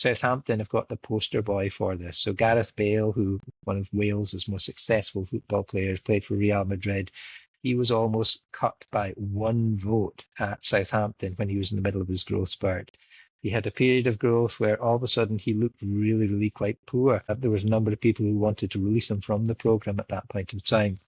Southampton have got the poster boy for this. So Gareth Bale, who one of Wales' most successful football players, played for Real Madrid. He was almost cut by one vote at Southampton when he was in the middle of his growth spurt. He had a period of growth where all of a sudden he looked really, really quite poor. There was a number of people who wanted to release him from the programme at that point of time.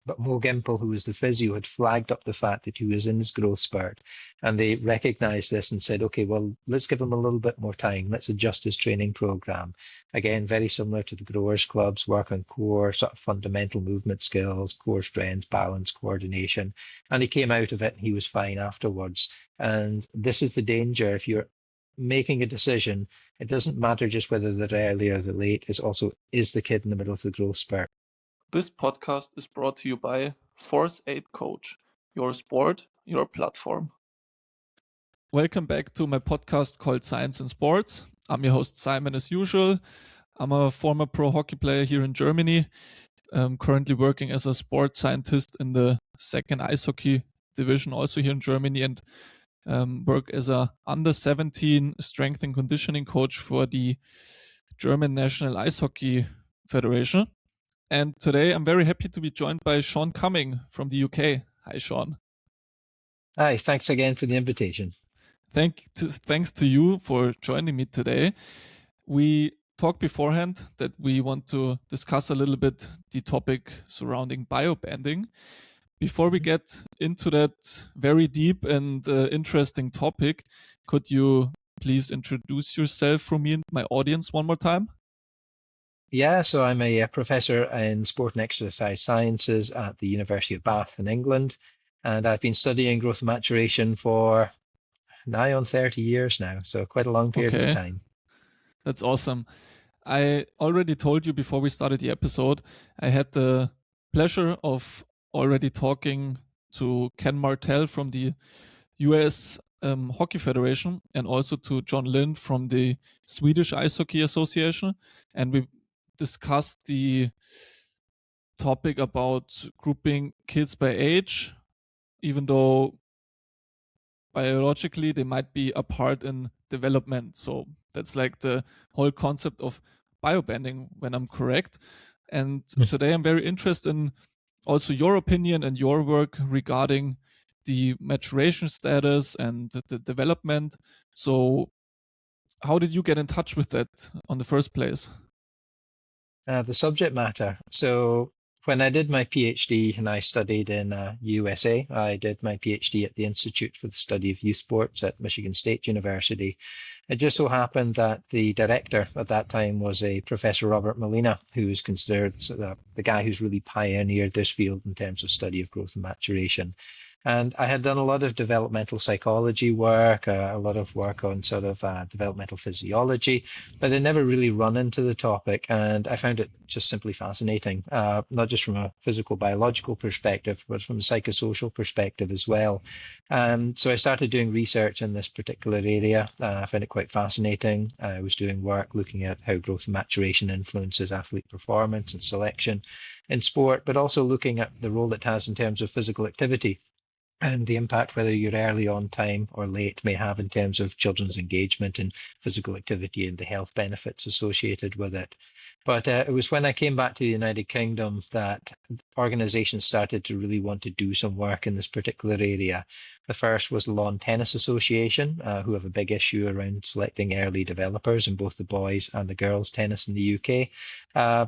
But Mo Gimple, who was the physio, had flagged up the fact that he was in his growth spurt, and they recognised this and said, okay, well, let's give him a little bit more time. Let's adjust his training programme. Again, very similar to the growers clubs, work on core sort of fundamental movement skills, core strength, balance, coordination. And he came out of it and he was fine afterwards. And this is the danger. If you're making a decision, it doesn't matter just whether they're early or they're late. It's also, is the kid in the middle of the growth spurt? This podcast is brought to you by Force 8 Coach, your sport, your platform. Welcome back to my podcast called Science in Sports. I'm your host, Simon, as usual. I'm a former pro hockey player here in Germany. I'm currently working as a sports scientist in the second ice hockey division, also here in Germany, and work as a under 17 strength and conditioning coach for the German National Ice Hockey Federation. And today I'm very happy to be joined by Sean Cumming from the UK. Hi, Sean. Hi, thanks again for the invitation. Thanks to you for joining me today. We talked beforehand that we want to discuss a little bit the topic surrounding biobanding. Before we get into that very deep and interesting topic, could you please introduce yourself for me and my audience one more time? Yeah, so I'm a professor in sport and exercise sciences at the University of Bath in England, and I've been studying growth and maturation for nigh on 30 years now, so quite a long period of time. That's awesome. I already told you before we started the episode, I had the pleasure of already talking to Ken Martel from the US Hockey Federation and also to John Lind from the Swedish Ice Hockey Association, and we discussed the topic about grouping kids by age, even though biologically they might be apart in development. So that's like the whole concept of biobanding, when I'm correct. And today I'm very interested in also your opinion and your work regarding the maturation status and the development. So how did you get in touch with that on the first place? The subject matter. So when I did my PhD and I studied in USA, I did my PhD at the Institute for the Study of Youth Sports at Michigan State University. It just so happened that the director at that time was a Professor Robert Molina, who's considered the guy who's really pioneered this field in terms of study of growth and maturation. And I had done a lot of developmental psychology work, a lot of work on sort of developmental physiology, but I never really run into the topic. And I found it just simply fascinating, not just from a physical, biological perspective, but from a psychosocial perspective as well. So I started doing research in this particular area. I found it quite fascinating. I was doing work looking at how growth and maturation influences athlete performance and selection in sport, but also looking at the role it has in terms of physical activity and the impact whether you're early on time or late may have in terms of children's engagement in physical activity and the health benefits associated with it. But it was when I came back to the United Kingdom that organizations started to really want to do some work in this particular area. The first was the Lawn Tennis Association, who have a big issue around selecting early developers in both the boys and the girls tennis in the UK.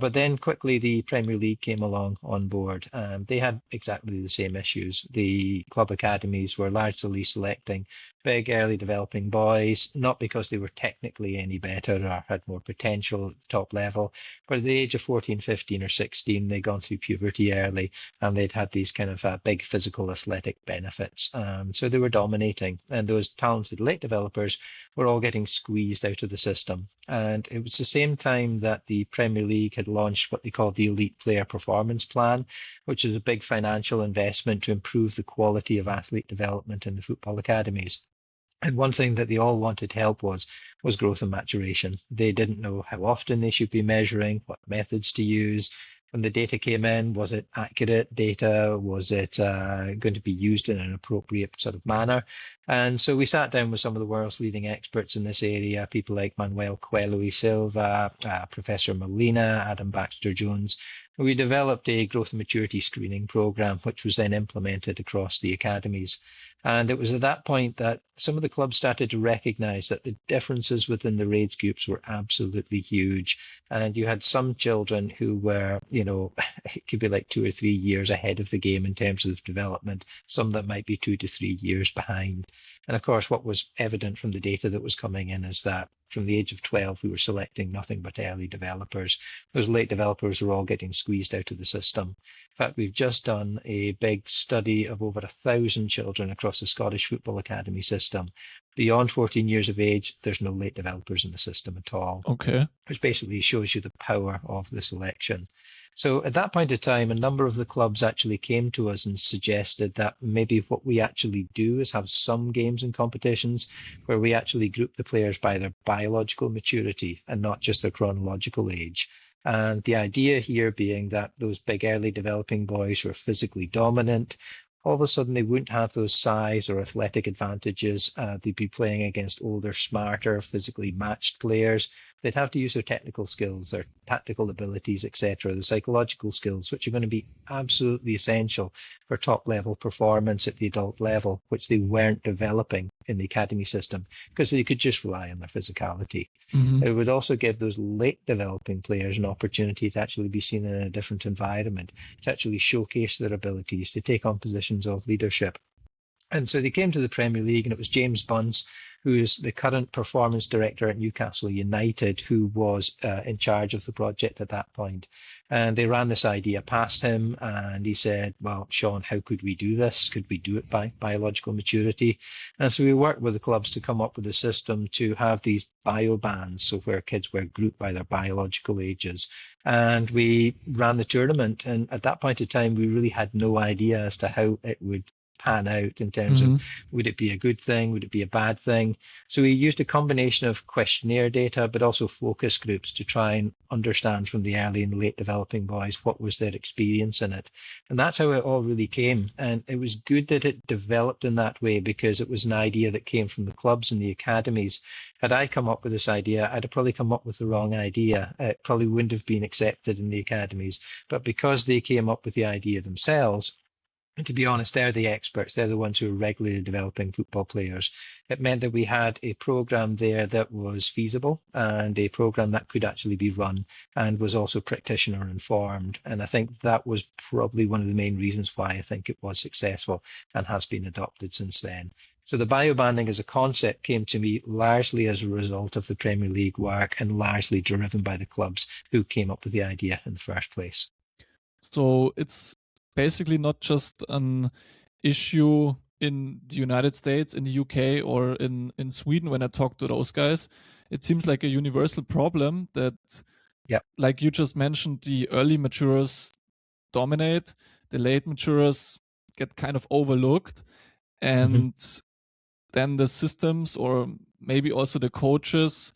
But then quickly the Premier League came along on board. They had exactly the same issues. The club academies were largely selecting big early developing boys, not because they were technically any better or had more potential at the top level, but at the age of 14, 15 or 16, they'd gone through puberty early and they'd had these kind of big physical athletic benefits. So they were dominating, and those talented late developers were all getting squeezed out of the system. And it was the same time that the Premier League had launched what they called the Elite Player Performance Plan, which is a big financial investment to improve the quality of athlete development in the football academies. And one thing that they all wanted help was growth and maturation. They didn't know how often they should be measuring, what methods to use. when the data came in, was it accurate data? Was it going to be used in an appropriate sort of manner? And so we sat down with some of the world's leading experts in this area, people like Manuel Coelho y Silva, Professor Molina, Adam Baxter-Jones. We developed a growth and maturity screening program, which was then implemented across the academies. And it was at that point that some of the clubs started to recognize that the differences within the age groups were absolutely huge. And you had some children who were, it could be like 2 or 3 years ahead of the game in terms of development, some that might be 2 to 3 years behind. And of course, what was evident from the data that was coming in is that from the age of 12, we were selecting nothing but early developers. Those late developers were all getting squeezed out of the system. In fact, we've just done a big study of over 1,000 children across the Scottish Football Academy system. Beyond 14 years of age, there's no late developers in the system at all. Okay. Which basically shows you the power of the selection. So at that point in time, a number of the clubs actually came to us and suggested that maybe what we actually do is have some games and competitions where we actually group the players by their biological maturity and not just their chronological age. And the idea here being that those big early developing boys who are physically dominant, all of a sudden they wouldn't have those size or athletic advantages. They'd be playing against older, smarter, physically matched players. They'd have to use their technical skills, their tactical abilities, etc., the psychological skills, which are going to be absolutely essential for top-level performance at the adult level, which they weren't developing in the academy system because they could just rely on their physicality. Mm-hmm. It would also give those late developing players an opportunity to actually be seen in a different environment, to actually showcase their abilities, to take on positions of leadership. And so they came to the Premier League, and it was James Bunce, who is the current performance director at Newcastle United, who was in charge of the project at that point. And they ran this idea past him, and he said, well, Sean, how could we do this? Could we do it by biological maturity? And so we worked with the clubs to come up with a system to have these bio bands, so where kids were grouped by their biological ages. And we ran the tournament, and at that point in time, we really had no idea as to how it would pan out in terms of would it be a good thing, would it be a bad thing. So we used a combination of questionnaire data but also focus groups to try and understand from the early and late developing boys what was their experience in it. And that's how it all really came. And it was good that it developed in that way because it was an idea that came from the clubs and the academies. Had I come up with this idea, I'd have probably come up with the wrong idea. It probably wouldn't have been accepted in the academies. But because they came up with the idea themselves, and to be honest, they're the experts. They're the ones who are regularly developing football players. It meant that we had a program there that was feasible and a program that could actually be run and was also practitioner informed. And I think that was probably one of the main reasons why I think it was successful and has been adopted since then. So the biobanding as a concept came to me largely as a result of the Premier League work and largely driven by the clubs who came up with the idea in the first place. So it's basically not just an issue in the United States, in the UK, or in Sweden when I talk to those guys. It seems like a universal problem that, like you just mentioned, the early maturers dominate, the late maturers get kind of overlooked, and then the systems or maybe also the coaches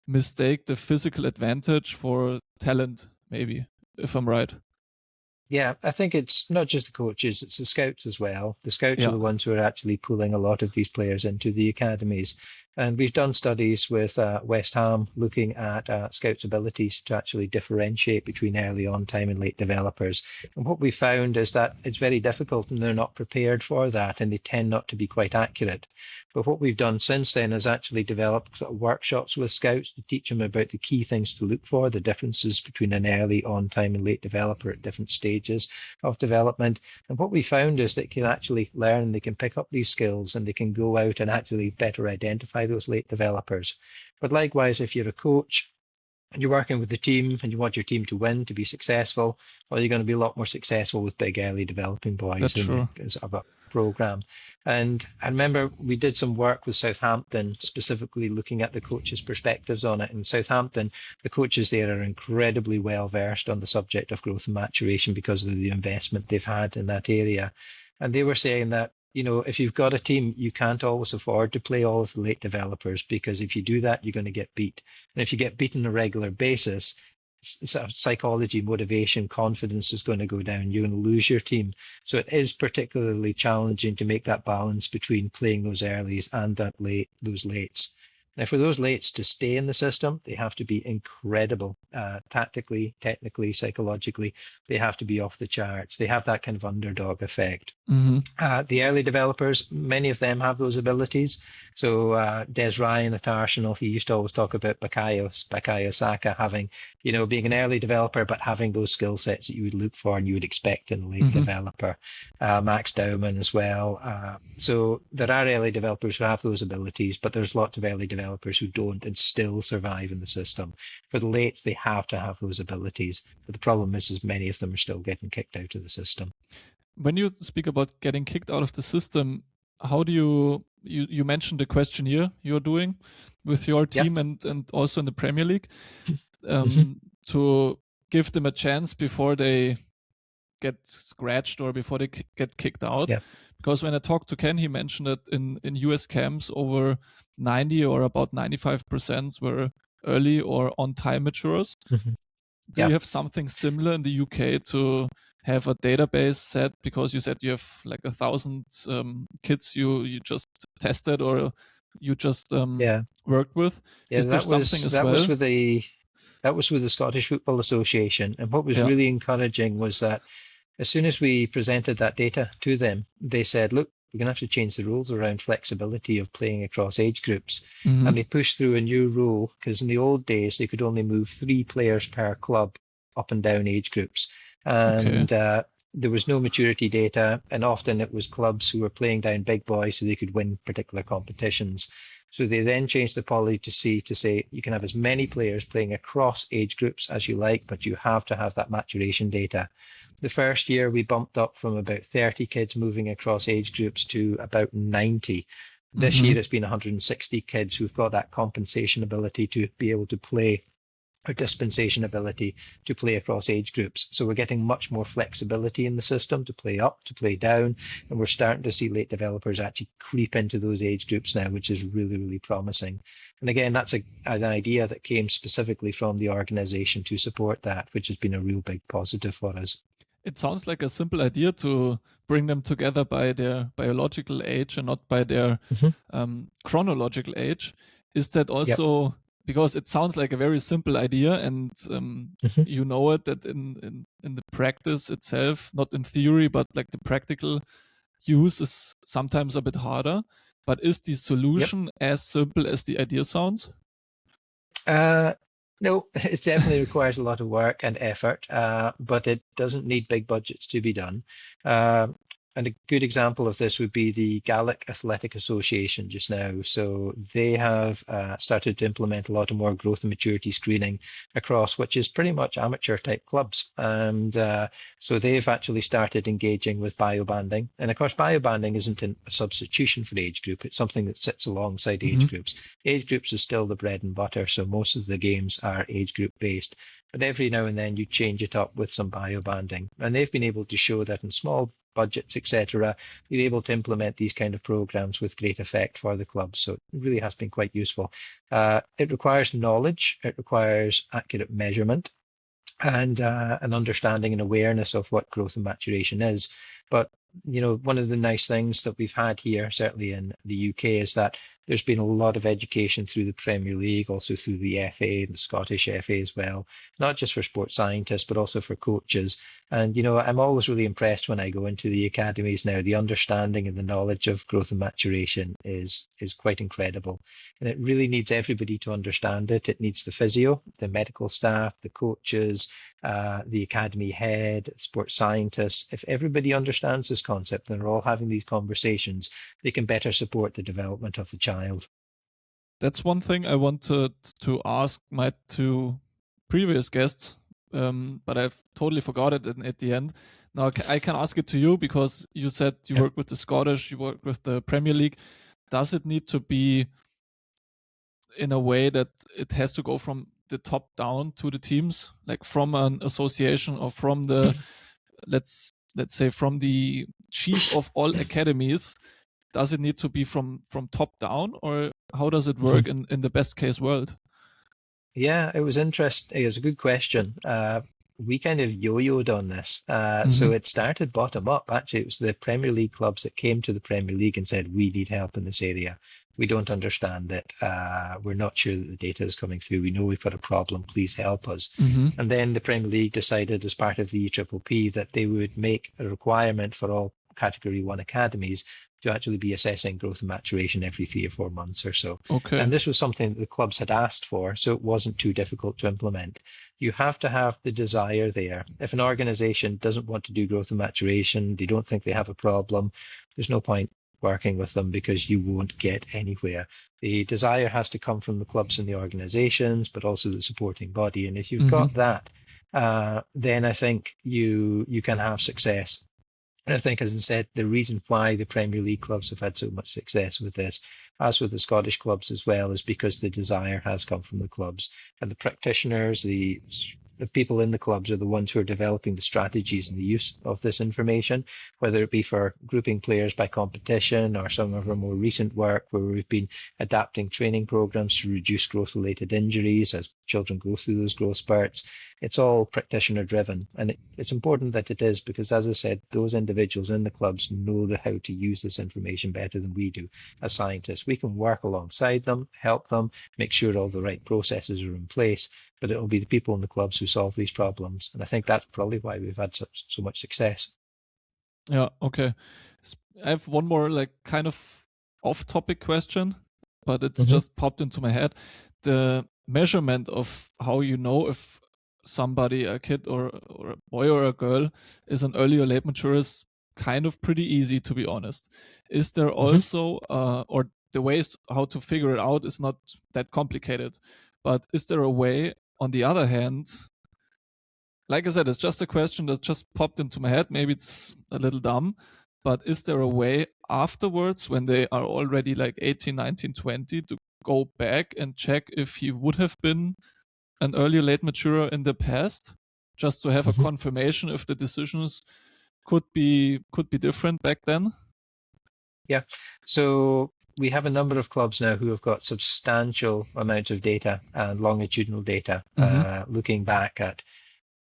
mistake the physical advantage for talent, maybe, if I'm right. Yeah, I think it's not just the coaches, it's the scouts as well. The scouts are the ones who are actually pulling a lot of these players into the academies. And we've done studies with West Ham looking at scouts' abilities to actually differentiate between early on time and late developers. And what we found is that it's very difficult and they're not prepared for that and they tend not to be quite accurate. But what we've done since then is actually developed sort of workshops with scouts to teach them about the key things to look for, the differences between an early on time and late developer at different stages of development. And what we found is they can actually learn, they can pick up these skills and they can go out and actually better identify those late developers. But likewise, if you're a coach and you're working with the team and you want your team to win, to be successful, well, you're going to be a lot more successful with big early developing boys as of a program. And I remember we did some work with Southampton, specifically looking at the coaches' perspectives on it. In Southampton, the coaches there are incredibly well versed on the subject of growth and maturation because of the investment they've had in that area. And they were saying that, you know, if you've got a team, you can't always afford to play all of the late developers because if you do that, you're going to get beat. And if you get beat on a regular basis, psychology, motivation, confidence is going to go down. You're going to lose your team. So it is particularly challenging to make that balance between playing those earlies and those lates. Now, for those lates to stay in the system, they have to be incredible, tactically, technically, psychologically. They have to be off the charts. They have that kind of underdog effect. The early developers, many of them have those abilities. So Des Ryan at Arsenal, he used to always talk about Bukayo Saka having, being an early developer, but having those skill sets that you would look for and you would expect in a late developer. Max Dowman as well. So there are early developers who have those abilities, but there's lots of early developers who don't and still survive in the system. For the lates, they have to have those abilities. But the problem is many of them are still getting kicked out of the system. When you speak about getting kicked out of the system, how do you mentioned the questionnaire you're doing with your team and also in the Premier League to give them a chance before they get scratched or before they get kicked out? Because when I talked to Ken, he mentioned that in US camps, over 90 or about 95% were early or on-time maturers. Do you have something similar in the UK to have a database set? Because you said you have like 1,000 kids you just tested or you just worked with. Is there something as well? That was with the Scottish Football Association. And what was really encouraging was that as soon as we presented that data to them, they said, look, we're going to have to change the rules around flexibility of playing across age groups. And they pushed through a new rule because in the old days, they could only move 3 players per club up and down age groups. And there was no maturity data. And often it was clubs who were playing down big boys so they could win particular competitions. So they then changed the policy to say you can have as many players playing across age groups as you like, but you have to have that maturation data. The first year we bumped up from about 30 kids moving across age groups to about 90. This year it's been 160 kids who've got that compensation ability to be able to play, or dispensation ability to play across age groups. So we're getting much more flexibility in the system to play up, to play down, and we're starting to see late developers actually creep into those age groups now, which is really, really promising. And again, that's an idea that came specifically from the organization to support that, which has been a real big positive for us. It sounds like a simple idea to bring them together by their biological age and not by their chronological age. Is that also, because it sounds like a very simple idea and you know it, that in the practice itself, not in theory, but like the practical use is sometimes a bit harder. But is the solution as simple as the idea sounds? No, it definitely requires a lot of work and effort, but it doesn't need big budgets to be done. And a good example of this would be the Gaelic Athletic Association just now. So they have started to implement a lot of more growth and maturity screening across, which is pretty much amateur type clubs. And so they've actually started engaging with biobanding. And of course, biobanding isn't a substitution for the age group. It's something that sits alongside age groups. Age groups is still the bread and butter. So most of the games are age group based. But every now and then you change it up with some biobanding. And they've been able to show that in small budgets, etc., you're able to implement these kind of programs with great effect for the clubs. So it really has been quite useful. It requires knowledge, it requires accurate measurement, and an understanding and awareness of what growth and maturation is. But one of the nice things that we've had here, certainly in the UK, is that there's been a lot of education through the Premier League, also through the FA, the Scottish FA as well, not just for sports scientists, but also for coaches. And, I'm always really impressed when I go into the academies now. The understanding and the knowledge of growth and maturation is quite incredible. And it really needs everybody to understand it. It needs the physio, the medical staff, the coaches, the academy head, sports scientists. If everybody understands this concept and they're all having these conversations, they can better support the development of the child. That's one thing I wanted to ask my 2 previous guests, but I've totally forgot it at the end. Now I can ask it to you because you said you work with the Scottish, you work with the Premier League. Does it need to be in a way that it has to go from the top down to the teams, like from an association or from the, let's say from the chief of all academies? Does it need to be from top down, or how does it work in the best case world? Yeah, it was interesting. It was a good question. We kind of yo-yoed on this. Mm-hmm. So it started bottom up. Actually, it was the Premier League clubs that came to the Premier League and said, we need help in this area. We don't understand it. We're not sure that the data is coming through. We know we've got a problem. Please help us. Mm-hmm. And then the Premier League decided, as part of the EPPP, that they would make a requirement for all Category 1 academies to actually be assessing growth and maturation every 3 or 4 months or so. Okay. And this was something that the clubs had asked for, so it wasn't too difficult to implement. You have to have the desire there. If an organization doesn't want to do growth and maturation, they don't think they have a problem, there's no point working with them because you won't get anywhere. The desire has to come from the clubs and the organizations, but also the supporting body. And if you've Mm-hmm. got that, then I think you can have success. And I think, as I said, the reason why the Premier League clubs have had so much success with this, as with the Scottish clubs as well, is because the desire has come from the clubs. And the practitioners, the people in the clubs are the ones who are developing the strategies and the use of this information, whether it be for grouping players by competition or some of our more recent work where we've been adapting training programs to reduce growth-related injuries as children go through those growth spurts. It's all practitioner driven, and it's important that it is because, as I said, those individuals in the clubs know how to use this information better than we do as scientists. We can work alongside them, help them, make sure all the right processes are in place, but it'll be the people in the clubs who solve these problems. And I think that's probably why we've had so much success. Yeah, okay. I have one more like kind of off-topic question, but it's just popped into my head. The measurement of how you know if somebody, a kid or a boy or a girl, is an early or late mature is kind of pretty easy, to be honest. Is there also, or the ways how to figure it out is not that complicated, but is there a way, on the other hand, like I said, it's just a question that just popped into my head. Maybe it's a little dumb, but is there a way afterwards when they are already like 18, 19, 20 to go back and check if he would have been an early or late maturer in the past, just to have a confirmation if the decisions could be different back then? Yeah. So we have a number of clubs now who have got substantial amounts of data and longitudinal data, looking back at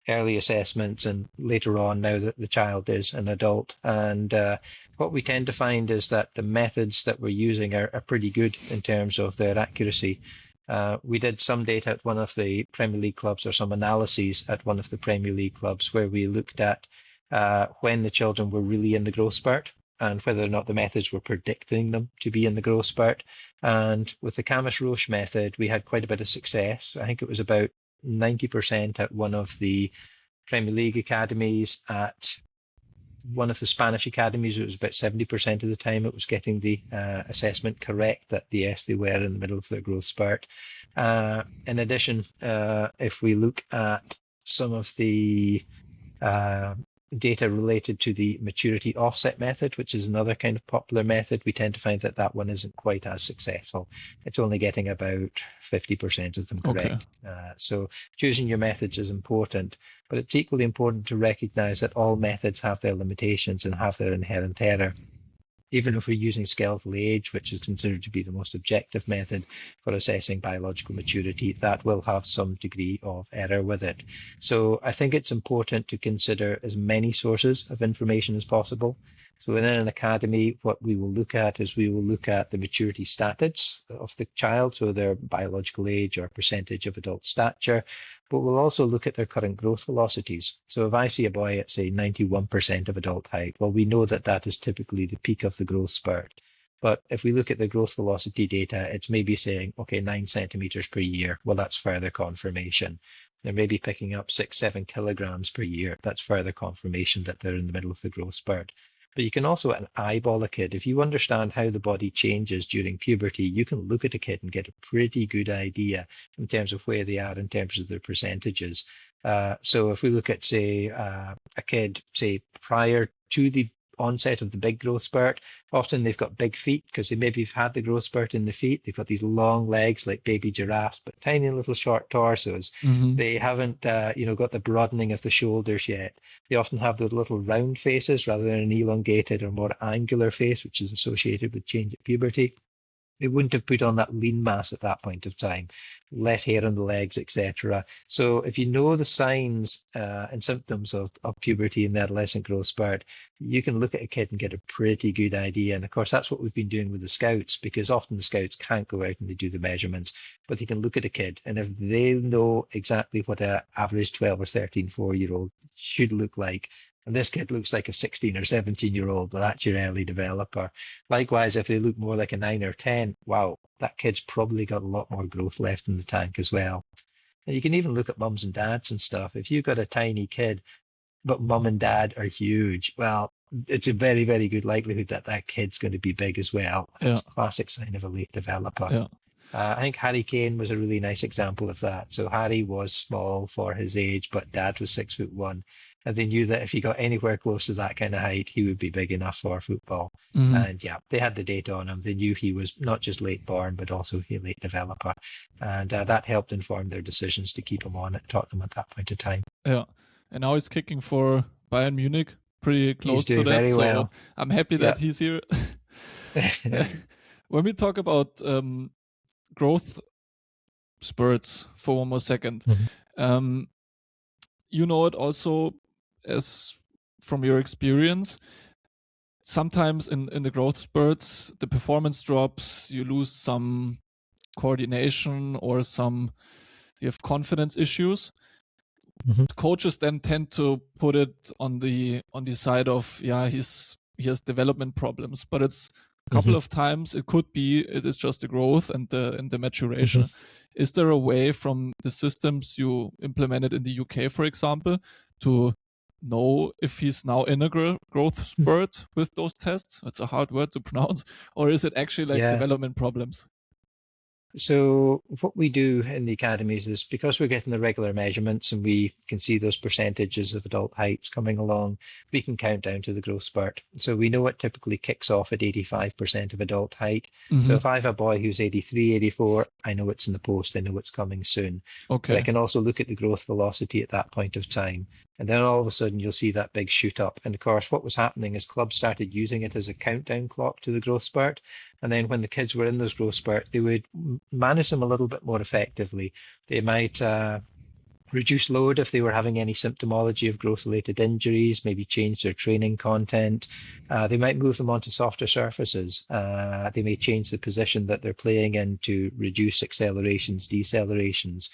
early assessments and later on now that the child is an adult. And what we tend to find is that the methods that we're using are pretty good in terms of their accuracy. We did some data at one of the Premier League clubs, or some analyses at one of the Premier League clubs, where we looked at when the children were really in the growth spurt and whether or not the methods were predicting them to be in the growth spurt. And with the Camus-Roche method, we had quite a bit of success. I think it was about 90% at one of the Premier League academies. At one of the Spanish academies, it was about 70% of the time it was getting the assessment correct that yes, they were in the middle of their growth spurt. In addition, if we look at some of the data related to the maturity offset method, which is another kind of popular method, we tend to find that that one isn't quite as successful. It's only getting about 50% of them correct. So choosing your methods is important, but it's equally important to recognize that all methods have their limitations and have their inherent error. Even if we're using skeletal age, which is considered to be the most objective method for assessing biological maturity, that will have some degree of error with it. So I think it's important to consider as many sources of information as possible. So within an academy, what we will look at is we will look at the maturity status of the child, so their biological age or percentage of adult stature, but we'll also look at their current growth velocities. So if I see a boy at, say, 91% of adult height, well, we know that that is typically the peak of the growth spurt. But if we look at the growth velocity data, it's maybe saying, okay, 9 centimeters per year. Well, that's further confirmation. They're maybe picking up 6-7 kilograms per year. That's further confirmation that they're in the middle of the growth spurt. But you can also eyeball a kid. If you understand how the body changes during puberty, you can look at a kid and get a pretty good idea in terms of where they are in terms of their percentages. So if we look at, say, a kid, say, prior to the onset of the big growth spurt, often they've got big feet because they maybe have had the growth spurt in the feet. They've got these long legs like baby giraffes, but tiny little short torsos. They haven't, got the broadening of the shoulders yet. They often have those little round faces rather than an elongated or more angular face, which is associated with change at puberty. They wouldn't have put on that lean mass at that point of time, less hair on the legs, etc. So if you know the signs and symptoms of puberty and the adolescent growth spurt, you can look at a kid and get a pretty good idea. And of course, that's what we've been doing with the scouts, because often the scouts can't go out and they do the measurements, but they can look at a kid. And if they know exactly what an average 12 or 13, 4-year-old should look like, and this kid looks like a 16 or 17-year-old, well, that's your early developer. Likewise, if they look more like a 9 or 10, wow, that kid's probably got a lot more growth left in the tank as well. And you can even look at mums and dads and stuff. If you've got a tiny kid, but mum and dad are huge, well, it's a very, very good likelihood that that kid's going to be big as well. It's a classic sign of a late developer. Yeah. I think Harry Kane was a really nice example of that. So Harry was small for his age, but dad was 6'1". And they knew that if he got anywhere close to that kind of height, he would be big enough for football. Mm-hmm. And yeah, they had the data on him. They knew he was not just late born, but also a late developer. And that helped inform their decisions to keep him on at Tottenham at that point of time. Yeah. And now he's kicking for Bayern Munich, pretty close to that. Very so well. I'm happy that he's here. When we talk about growth spurts for one more second, you know it also as from your experience. Sometimes in the growth spurts, the performance drops, you lose some coordination or you have confidence issues. Coaches then tend to put it on the side of, he has development problems, but it's a couple of times it is just the growth and the maturation. Is there a way from the systems you implemented in the UK, for example, to know if he's now in a growth spurt with those tests? It's a hard word to pronounce. Or is it actually development problems? So what we do in the academies is, because we're getting the regular measurements and we can see those percentages of adult heights coming along, we can count down to the growth spurt. So we know it typically kicks off at 85% of adult height. So if I have a boy who's 83, 84, I know it's in the post, I know it's coming soon. Okay. But I can also look at the growth velocity at that point of time. And then all of a sudden you'll see that big shoot up. And of course, what was happening is clubs started using it as a countdown clock to the growth spurt. And then when the kids were in those growth spurts, they would manage them a little bit more effectively. They might reduce load if they were having any symptomology of growth-related injuries, maybe change their training content. They might move them onto softer surfaces. They may change the position that they're playing in to reduce accelerations, decelerations.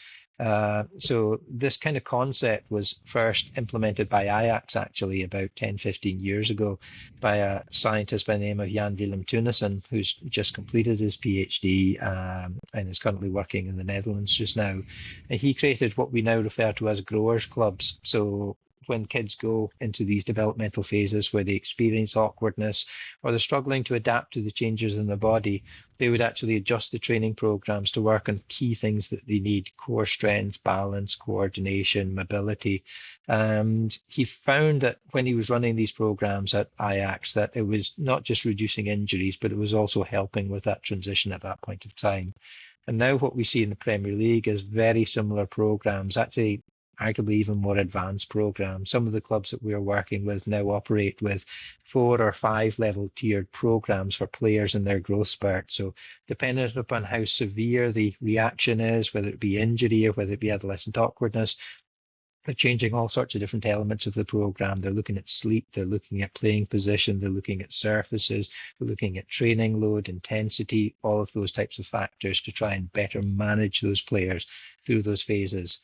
So this kind of concept was first implemented by Ajax actually about 10, 15 years ago by a scientist by the name of Jan Willem Teunissen, who's just completed his PhD and is currently working in the Netherlands just now. And he created what we now refer to as growers clubs. So when kids go into these developmental phases where they experience awkwardness or they're struggling to adapt to the changes in their body, they would actually adjust the training programs to work on key things that they need: core strength, balance, coordination, mobility. And he found that when he was running these programs at Ajax, that it was not just reducing injuries, but it was also helping with that transition at that point of time. And now what we see in the Premier League is very similar programs, actually arguably even more advanced programs. Some of the clubs that we're working with now operate with 4 or 5 level tiered programs for players in their growth spurt. So depending upon how severe the reaction is, whether it be injury or whether it be adolescent awkwardness, they're changing all sorts of different elements of the program. They're looking at sleep, they're looking at playing position, they're looking at surfaces, they're looking at training load, intensity, all of those types of factors to try and better manage those players through those phases.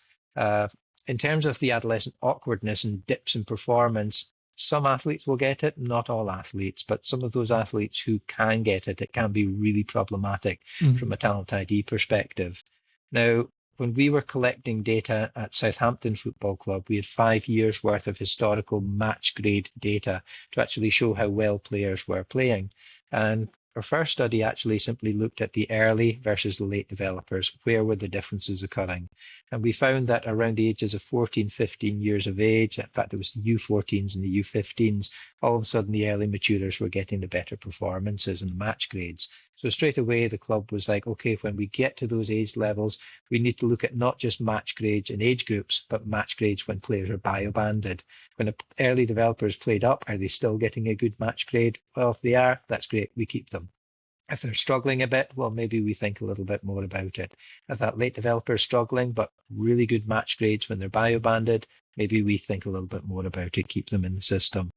In terms of the adolescent awkwardness and dips in performance, some athletes will get it, not all athletes, but some of those athletes who can get it, it can be really problematic from a talent ID perspective. Now, when we were collecting data at Southampton Football Club, we had 5 years worth of historical match grade data to actually show how well players were playing. And our first study actually simply looked at the early versus the late developers. Where were the differences occurring? And we found that around the ages of 14, 15 years of age, in fact, it was the U14s and the U15s, all of a sudden the early maturers were getting the better performances and the match grades. So straight away, the club was like, okay, when we get to those age levels, we need to look at not just match grades in age groups, but match grades when players are biobanded. When early developers played up, are they still getting a good match grade? Well, if they are, that's great. We keep them. If they're struggling a bit, well, maybe we think a little bit more about it. If that late developer is struggling, but really good match grades when they're biobanded, maybe we think a little bit more about it, keep them in the system.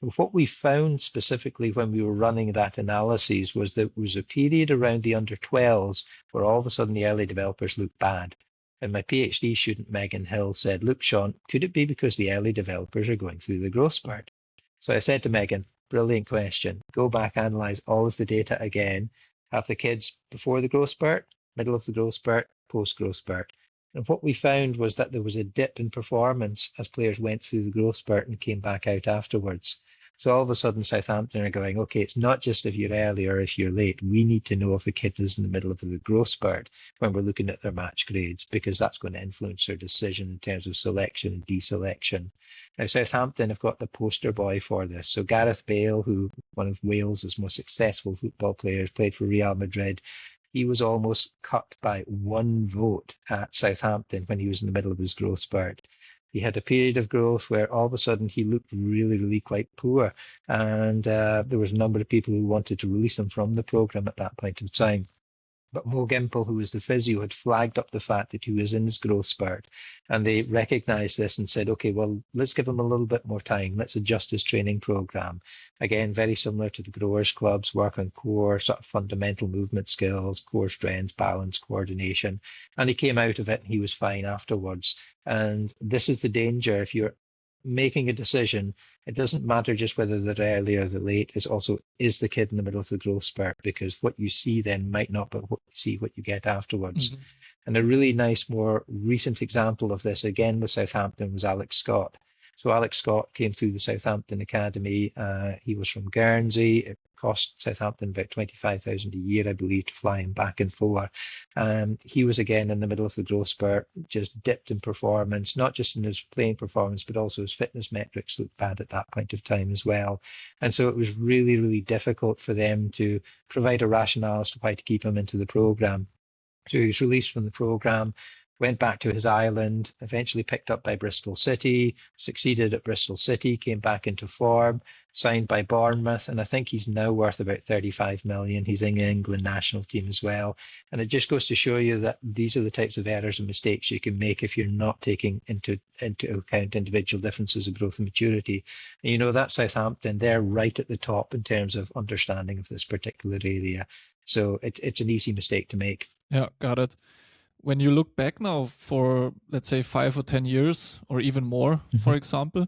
But what we found specifically when we were running that analysis was that there was a period around the under 12s where all of a sudden the early developers looked bad. And my PhD student, Megan Hill, said, look, Sean, could it be because the early developers are going through the growth spurt? So I said to Megan, brilliant question. Go back, analyze all of the data again. Have the kids before the growth spurt, middle of the growth spurt, post growth spurt. And what we found was that there was a dip in performance as players went through the growth spurt and came back out afterwards. So all of a sudden, Southampton are going, okay, it's not just if you're early or if you're late. We need to know if a kid is in the middle of the growth spurt when we're looking at their match grades, because that's going to influence their decision in terms of selection and deselection. Now, Southampton have got the poster boy for this. So Gareth Bale, who one of Wales' most successful football players, played for Real Madrid. He was almost cut by one vote at Southampton when he was in the middle of his growth spurt. He had a period of growth where all of a sudden he looked really, really quite poor. And there was a number of people who wanted to release him from the programme at that point in time. But Mo Gimple, who was the physio, had flagged up the fact that he was in his growth spurt. And they recognised this and said, okay, well, let's give him a little bit more time. Let's adjust his training programme. Again, very similar to the growers clubs, work on core sort of fundamental movement skills, core strength, balance, coordination. And he came out of it and he was fine afterwards. And this is the danger. If you're making a decision, it doesn't matter just whether they're early or they're late. It's also, is the kid in the middle of the growth spurt? Because what you see then might not be what you see, what you get afterwards. Mm-hmm. And a really nice, more recent example of this, again with Southampton, was Alex Scott. So Alex Scott came through the Southampton Academy. He was from Guernsey. It cost Southampton about 25,000 a year, I believe, to fly him back and forth. He was again in the middle of the growth spurt, just dipped in performance, not just in his playing performance, but also his fitness metrics looked bad at that point of time as well. And so it was really, really difficult for them to provide a rationale as to why to keep him into the programme. So he was released from the programme, went back to his island, eventually picked up by Bristol City, succeeded at Bristol City, came back into form, signed by Bournemouth, and I think he's now worth about 35 million. He's in the England national team as well. And it just goes to show you that these are the types of errors and mistakes you can make if you're not taking into account individual differences of growth and maturity. And you know, that Southampton, they're right at the top in terms of understanding of this particular area. So it's an easy mistake to make. Yeah, got it. When you look back now for, let's say, 5 or 10 years or even more, for example,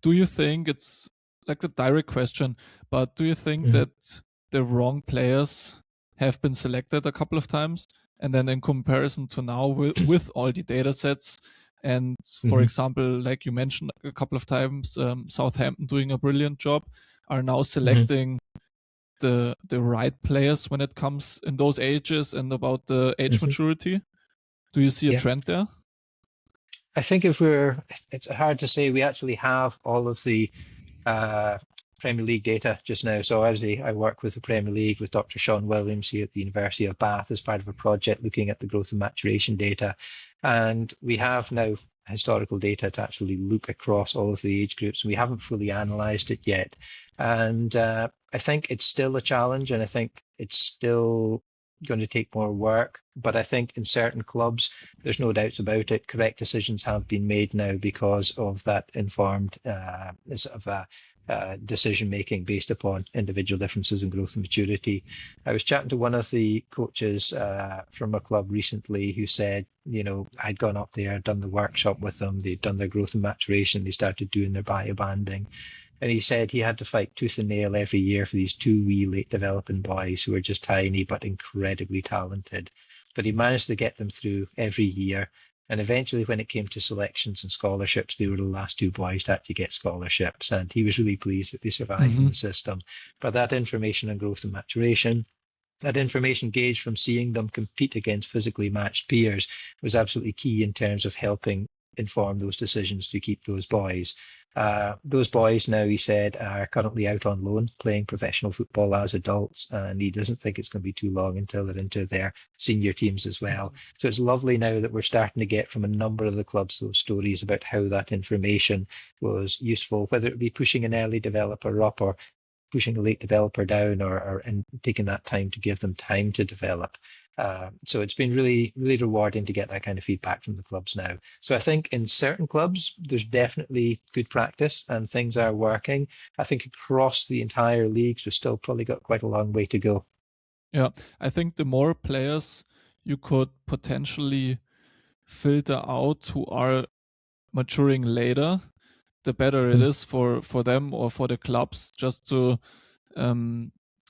do you think, it's like a direct question, but do you think that the wrong players have been selected a couple of times? And then in comparison to now with all the data sets and, for example, like you mentioned a couple of times, Southampton doing a brilliant job, are now selecting the right players when it comes in those ages and about the age maturity? Do you see a trend there? I think it's hard to say. We actually have all of the Premier League data just now. So obviously I work with the Premier League with Dr. Sean Williams here at the University of Bath as part of a project looking at the growth and maturation data. And we have now historical data to actually look across all of the age groups. And we haven't fully analysed it yet. And I think it's still a challenge, and I think it's still going to take more work, but I think in certain clubs, there's no doubts about it. Correct decisions have been made now because of that informed decision making based upon individual differences in growth and maturity. I was chatting to one of the coaches from a club recently who said, you know, I'd gone up there, done the workshop with them, they'd done their growth and maturation, they started doing their biobanding. And he said he had to fight tooth and nail every year for these two wee late developing boys who were just tiny but incredibly talented. But he managed to get them through every year. And eventually when it came to selections and scholarships, they were the last two boys to actually get scholarships. And he was really pleased that they survived in the system. But that information on growth and maturation, that information gauged from seeing them compete against physically matched peers, was absolutely key in terms of helping inform those decisions to keep those boys. Those boys now, he said, are currently out on loan playing professional football as adults, and he doesn't think it's going to be too long until they're into their senior teams as well. So it's lovely now that we're starting to get from a number of the clubs those stories about how that information was useful, whether it be pushing an early developer up or pushing a late developer down and taking that time to give them time to develop. So it's been really, really rewarding to get that kind of feedback from the clubs now. So I think in certain clubs, there's definitely good practice and things are working. I think across the entire leagues, we've still probably got quite a long way to go. Yeah, I think the more players you could potentially filter out who are maturing later, the better it is for them or for the clubs, just to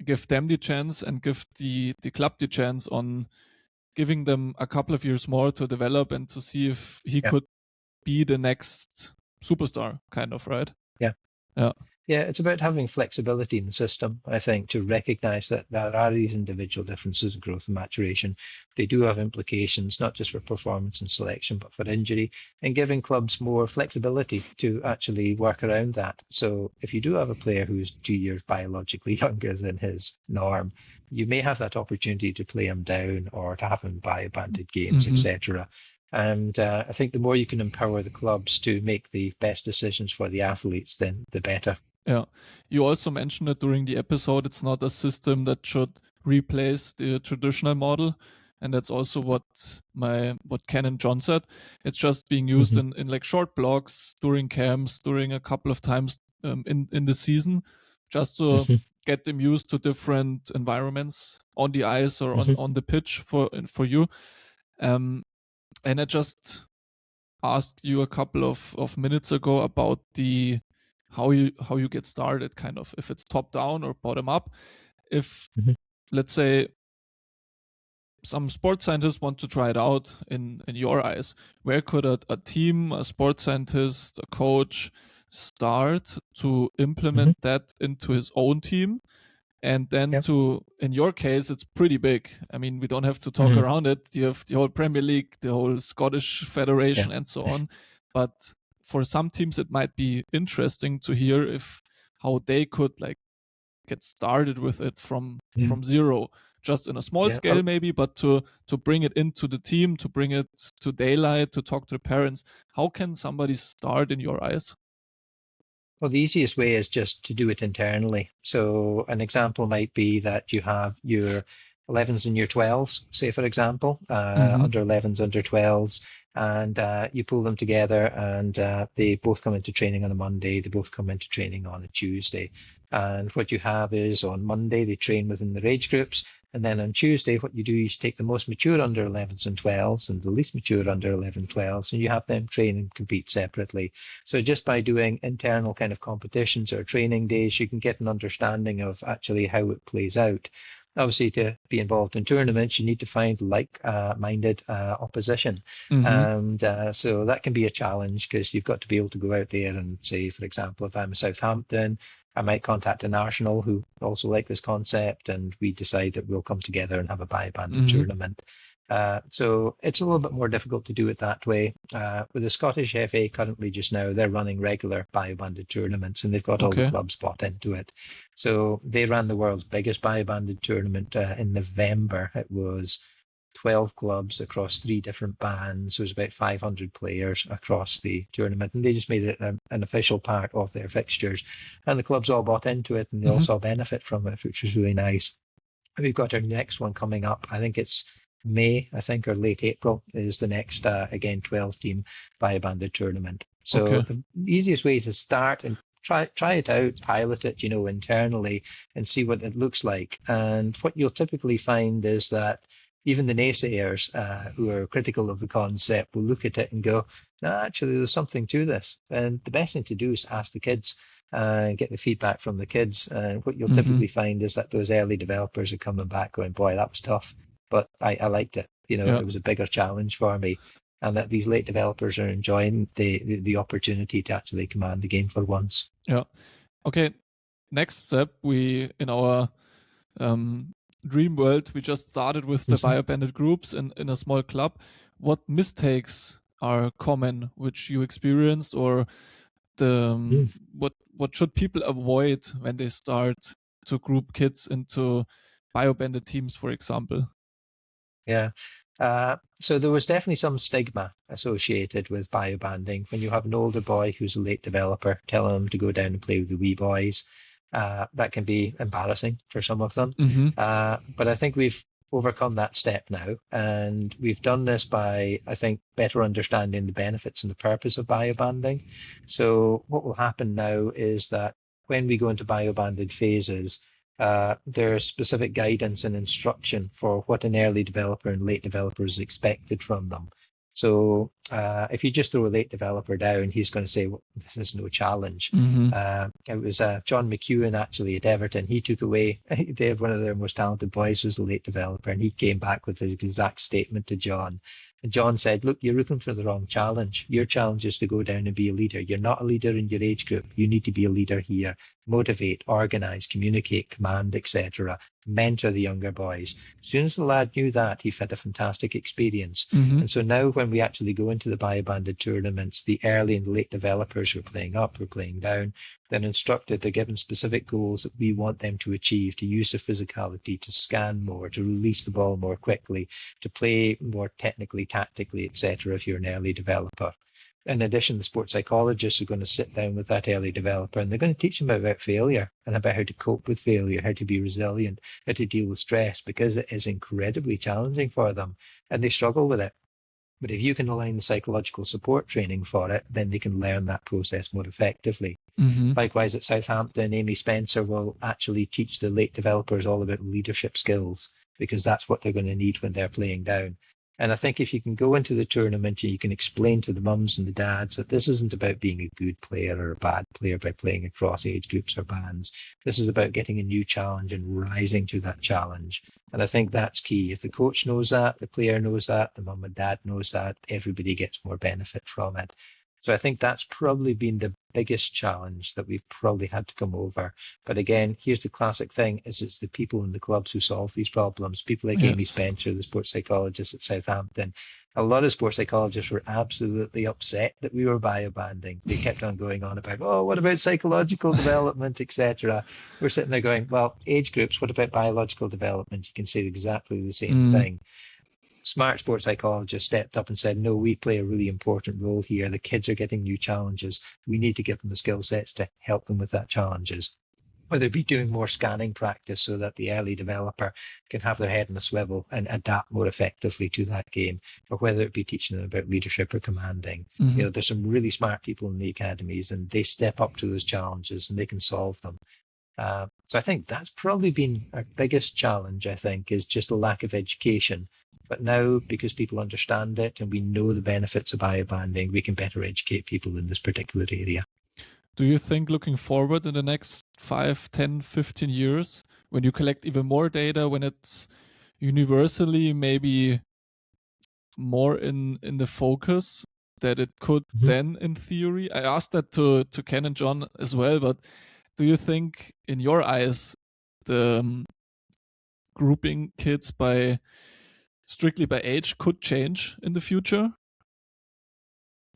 give them the chance and give the club the chance on giving them a couple of years more to develop and to see if he Yeah. could be the next superstar, kind of, right? Yeah. Yeah. Yeah, it's about having flexibility in the system, I think, to recognize that there are these individual differences in growth and maturation. They do have implications, not just for performance and selection, but for injury, and giving clubs more flexibility to actually work around that. So if you do have a player who's 2 years biologically younger than his norm, you may have that opportunity to play him down or to have him bio-banded games, etc. And I think the more you can empower the clubs to make the best decisions for the athletes, then the better. Yeah. You also mentioned it during the episode. It's not a system that should replace the traditional model. And that's also what Ken and John said. It's just being used in like short blocks during camps, during a couple of times in the season, just to get them used to different environments on the ice or on the pitch for you. And I just asked you a couple of minutes ago about how you get started, kind of, if it's top down or bottom up. If let's say some sports scientists want to try it out in your eyes, where could a team, a sports scientist, a coach start to implement that into his own team? And then in your case, it's pretty big. I mean, we don't have to talk around it. You have the whole Premier League, the whole Scottish Federation, and so on. But for some teams, it might be interesting to hear how they could like get started with it from zero, just in a small scale maybe, but to bring it into the team, to bring it to daylight, to talk to the parents. How can somebody start in your eyes? Well, the easiest way is just to do it internally. So an example might be that you have your 11s and your 12s, say, for example, under 11s, under 12s, and you pull them together and they both come into training on a Monday, they both come into training on a Tuesday. And what you have is on Monday, they train within their age groups. And then on Tuesday, what you do is take the most mature under 11s and 12s and the least mature under 11, 12s, and you have them train and compete separately. So just by doing internal kind of competitions or training days, you can get an understanding of actually how it plays out. Obviously, to be involved in tournaments, you need to find like-minded opposition. And so that can be a challenge because you've got to be able to go out there and say, for example, if I'm a Southampton, I might contact an Arsenal who also like this concept, and we decide that we'll come together and have a bi-banded tournament. So it's a little bit more difficult to do it that way. With the Scottish FA currently just now, they're running regular bio-banded tournaments and they've got all the clubs bought into it. So they ran the world's biggest bio-banded tournament in November. It was 12 clubs across 3 different bands. It was about 500 players across the tournament, and they just made it an official part of their fixtures. And the clubs all bought into it and they all saw benefit from it, which was really nice. We've got our next one coming up. I think it's May, or late April is the next, again, 12-team bio-banded tournament. So the easiest way to start and try it out, pilot it, internally and see what it looks like. And what you'll typically find is that even the naysayers who are critical of the concept will look at it and go, no, actually, there's something to this. And the best thing to do is ask the kids and get the feedback from the kids. And what you'll typically find is that those early developers are coming back going, boy, that was tough, but I liked it. It was a bigger challenge for me. And that these late developers are enjoying the opportunity to actually command the game for once. Yeah. Okay. Next step, we, in our dream world, we just started with the bio-banded groups in a small club. What mistakes are common which you experienced, or what should people avoid when they start to group kids into bio-banded teams, for example? Yeah. So there was definitely some stigma associated with bio-banding. When you have an older boy who's a late developer, telling him to go down and play with the wee boys, That can be embarrassing for some of them. Mm-hmm. But I think we've overcome that step now, and we've done this by, I think, better understanding the benefits and the purpose of biobanding. So what will happen now is that when we go into biobanded phases, there's specific guidance and instruction for what an early developer and late developer is expected from them. So if you just throw a late developer down, he's going to say, well, this is no challenge. Mm-hmm. It was John McEwen actually at Everton. He took away, they have one of their most talented boys was the late developer, and he came back with the exact statement to John. And John said, look, you're looking for the wrong challenge. Your challenge is to go down and be a leader. You're not a leader in your age group. You need to be a leader here. Motivate, organize, communicate, command, etc. Mentor the younger boys. As soon as the lad knew that, he had a fantastic experience. Mm-hmm. And so now when we actually go into the biobanded tournaments, the early and late developers who are playing up, who are playing down, they're instructed, they're given specific goals that we want them to achieve, to use their physicality, to scan more, to release the ball more quickly, to play more technically, tactically, etc. if you're an early developer. In addition, the sports psychologists are going to sit down with that early developer and they're going to teach them about failure and about how to cope with failure, how to be resilient, how to deal with stress, because it is incredibly challenging for them and they struggle with it. But if you can align the psychological support training for it, then they can learn that process more effectively. Mm-hmm. Likewise, at Southampton, Amy Spencer will actually teach the late developers all about leadership skills because that's what they're going to need when they're playing down. And I think if you can go into the tournament and you can explain to the mums and the dads that this isn't about being a good player or a bad player by playing across age groups or bands. This is about getting a new challenge and rising to that challenge. And I think that's key. If the coach knows that, the player knows that, the mum and dad knows that, everybody gets more benefit from it. So I think that's probably been the biggest challenge that we've probably had to come over. But again, here's the classic thing, is it's the people in the clubs who solve these problems. People like Amy Spencer, the sports psychologist at Southampton. A lot of sports psychologists were absolutely upset that we were biobanding. They kept on going on about, oh, what about psychological development, etc. We're sitting there going, well, age groups, what about biological development? You can say exactly the same thing. Smart sports psychologists stepped up and said, no, we play a really important role here. The kids are getting new challenges. We need to give them the skill sets to help them with that challenges. Whether it be doing more scanning practice so that the early developer can have their head in a swivel and adapt more effectively to that game, or whether it be teaching them about leadership or commanding. Mm-hmm. You know, there's some really smart people in the academies and they step up to those challenges and they can solve them. So I think that's probably been our biggest challenge, I think, is just a lack of education. But now, because people understand it and we know the benefits of biobanding, we can better educate people in this particular area. Do you think looking forward in the next 5, 10, 15 years, when you collect even more data, when it's universally maybe more in the focus, that it could then, in theory, I asked that to Ken and John as well, but do you think, in your eyes, the grouping kids strictly by age could change in the future?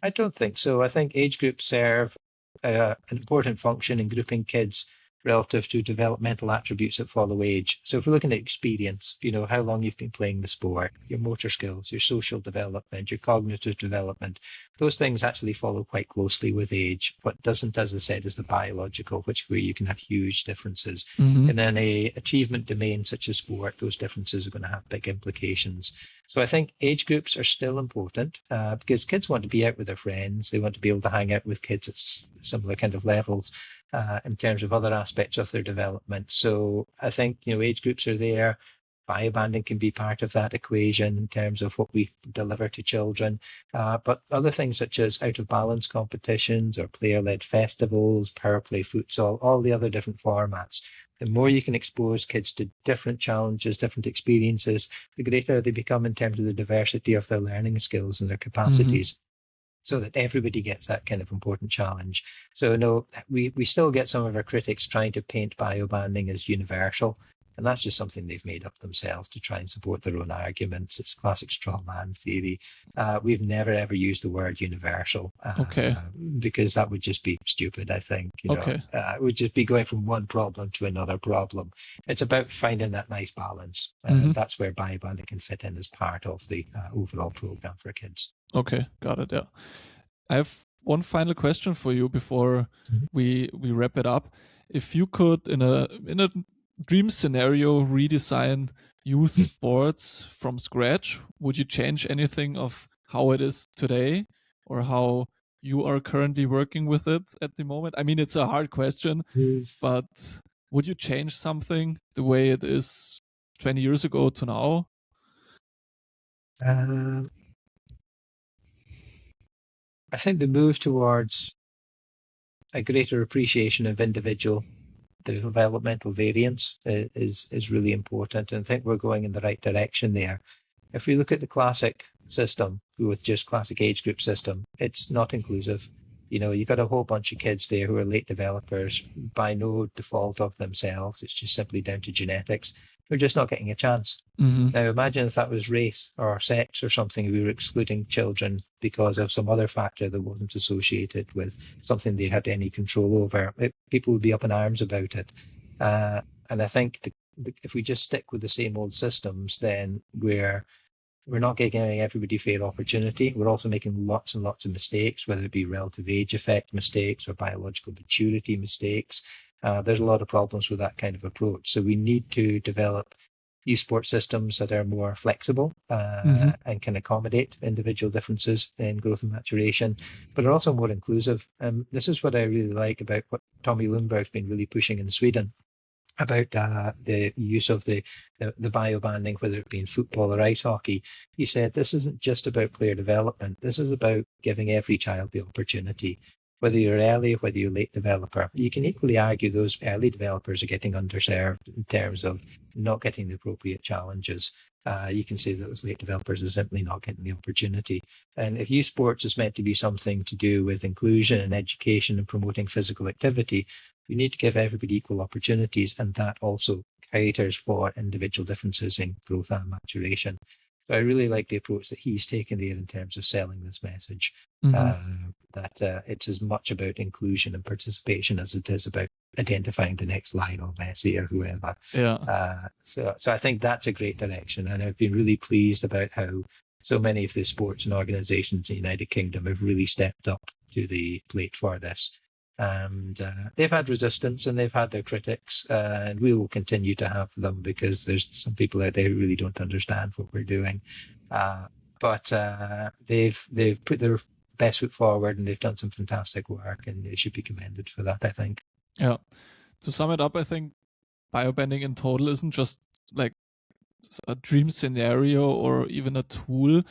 I don't think so. I think age groups serve an important function in grouping kids relative to developmental attributes that follow age. So if we're looking at experience, you know, how long you've been playing the sport, your motor skills, your social development, your cognitive development, those things actually follow quite closely with age. What doesn't, as I said, is the biological, where you can have huge differences. Mm-hmm. And then a achievement domain such as sport, those differences are going to have big implications. So I think age groups are still important because kids want to be out with their friends. They want to be able to hang out with kids at similar kind of levels in terms of other aspects of their development. So I think, you know, age groups are there. Biobanding can be part of that equation in terms of what we deliver to children. But other things such as out of balance competitions or player-led festivals, power play futsal, all the other different formats, the more you can expose kids to different challenges, different experiences, the greater they become in terms of the diversity of their learning skills and their capacities. Mm-hmm. So that everybody gets that kind of important challenge. So no, we still get some of our critics trying to paint biobanding as universal. And that's just something they've made up themselves to try and support their own arguments. It's classic straw man theory. We've never, ever used the word universal because that would just be stupid, I think. It would just be going from one problem to another problem. It's about finding that nice balance. And that's where biobanding can fit in as part of the overall program for kids. Okay, got it, yeah. I have one final question for you before we wrap it up. If you could, in a dream scenario, redesign youth sports from scratch, would you change anything of how it is today or how you are currently working with it at the moment? I mean, it's a hard question, but would you change something the way it is 20 years ago to now? I think the move towards a greater appreciation of individual developmental variance is really important, and I think we're going in the right direction there. If we look at the classic system with just classic age group system, it's not inclusive. You've got a whole bunch of kids there who are late developers by no default of themselves. It's just simply down to genetics. They're just not getting a chance. Now, imagine if that was race or sex or something, we were excluding children because of some other factor that wasn't associated with something they had any control over. People would be up in arms about it. And I think if we just stick with the same old systems, then we're not giving everybody fair opportunity. We're also making lots and lots of mistakes, whether it be relative age effect mistakes or biological maturity mistakes. There's a lot of problems with that kind of approach. So we need to develop youth sport systems that are more flexible and can accommodate individual differences in growth and maturation, but are also more inclusive. This is what I really like about what Tommy Lundberg's been really pushing in Sweden, about the use of the bio-banding, whether it be in football or ice hockey. He said this isn't just about player development. This is about giving every child the opportunity, whether you're early or whether you're late developer. You can equally argue those early developers are getting underserved in terms of not getting the appropriate challenges. You can say that those late developers are simply not getting the opportunity. And if youth sports is meant to be something to do with inclusion and education and promoting physical activity, we need to give everybody equal opportunities, and that also caters for individual differences in growth and maturation. So I really like the approach that he's taken there in terms of selling this message, that it's as much about inclusion and participation as it is about identifying the next Lionel Messi or whoever. So I think that's a great direction, and I've been really pleased about how so many of the sports and organisations in the United Kingdom have really stepped up to the plate for this. And they've had resistance and they've had their critics, and we will continue to have them because there's some people out there who really don't understand what we're doing. But they've put their best foot forward, and they've done some fantastic work, and they should be commended for that, I think. Yeah. To sum it up, I think biobanding in total isn't just like a dream scenario or even a tool.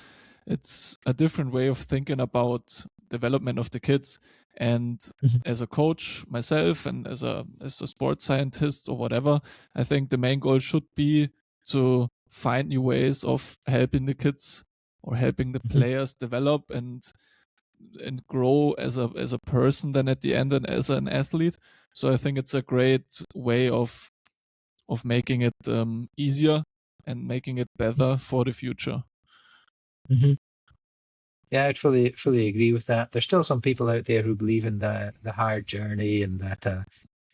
It's a different way of thinking about development of the kids. And as a coach myself and as a sports scientist or whatever, I think the main goal should be to find new ways of helping the kids or helping the players develop and grow as a person then at the end and as an athlete. So I think it's a great way of making it easier and making it better for the future. Yeah, I'd fully agree with that. There's still some people out there who believe in the hard journey, and that the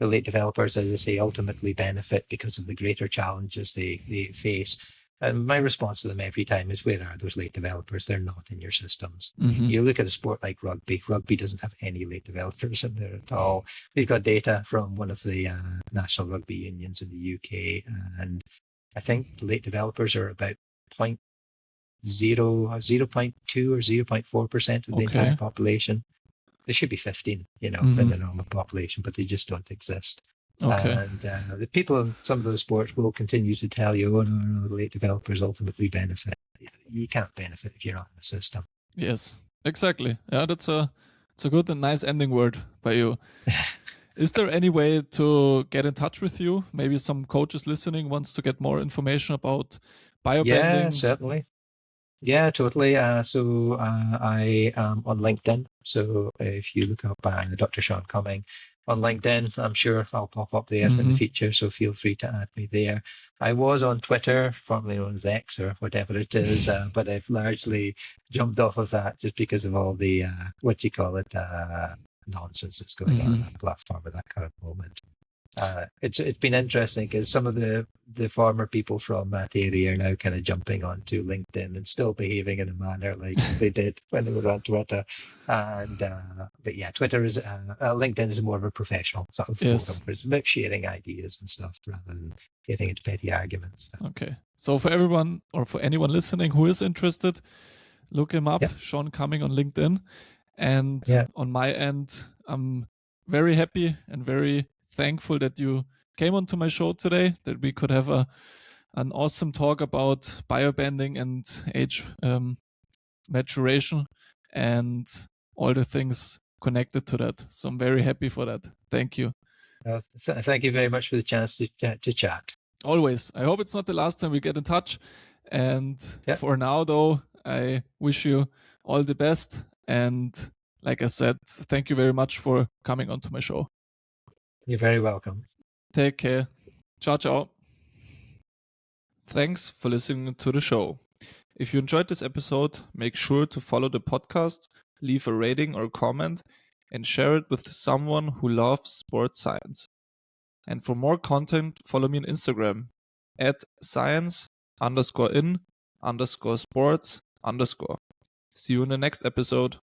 late developers, as I say, ultimately benefit because of the greater challenges they face. And my response to them every time is, where are those late developers? They're not in your systems. You look at a sport like rugby. Rugby doesn't have any late developers in there at all. We've got data from one of the national rugby unions in the UK, and I think the late developers are about 0.2 or 0.4% of the entire population. There should be 15, in the normal population, but they just don't exist. And the people in some of those sports will continue to tell you, oh, no, the late developers ultimately benefit. You can't benefit if you're not in the system. Yes, exactly. Yeah, it's a good and nice ending word by you. Is there any way to get in touch with you? Maybe some coaches listening wants to get more information about biobanding? Yeah, certainly. Yeah, totally. So I am on LinkedIn. So if you look up Dr. Sean Cumming on LinkedIn, I'm sure I'll pop up there in the future. So feel free to add me there. I was on Twitter, formerly known as X or whatever it is, but I've largely jumped off of that just because of all the, nonsense that's going on that platform at that current moment. It's been interesting because some of the former people from that area are now kind of jumping onto LinkedIn and still behaving in a manner like they did when they were on Twitter. And but yeah, Twitter is LinkedIn is more of a professional sort of Yes. forum where it's about sharing ideas and stuff rather than getting into petty arguments. Okay. So for everyone or for anyone listening who is interested, look him up, Yeah. Sean Cumming on LinkedIn. And Yeah. on my end, I'm very happy and very thankful that you came onto my show today, that we could have an awesome talk about biobanding and age maturation and all the things connected to that. So I'm very happy for that. Thank you. Thank you very much for the chance to chat. Always. I hope it's not the last time we get in touch. And Yeah. for now, though, I wish you all the best. And like I said, thank you very much for coming onto my show. You're very welcome. Take care. Ciao, ciao. Thanks for listening to the show. If you enjoyed this episode, make sure to follow the podcast, leave a rating or comment, and share it with someone who loves sports science. And for more content, follow me on Instagram at science_in_sports_. See you in the next episode.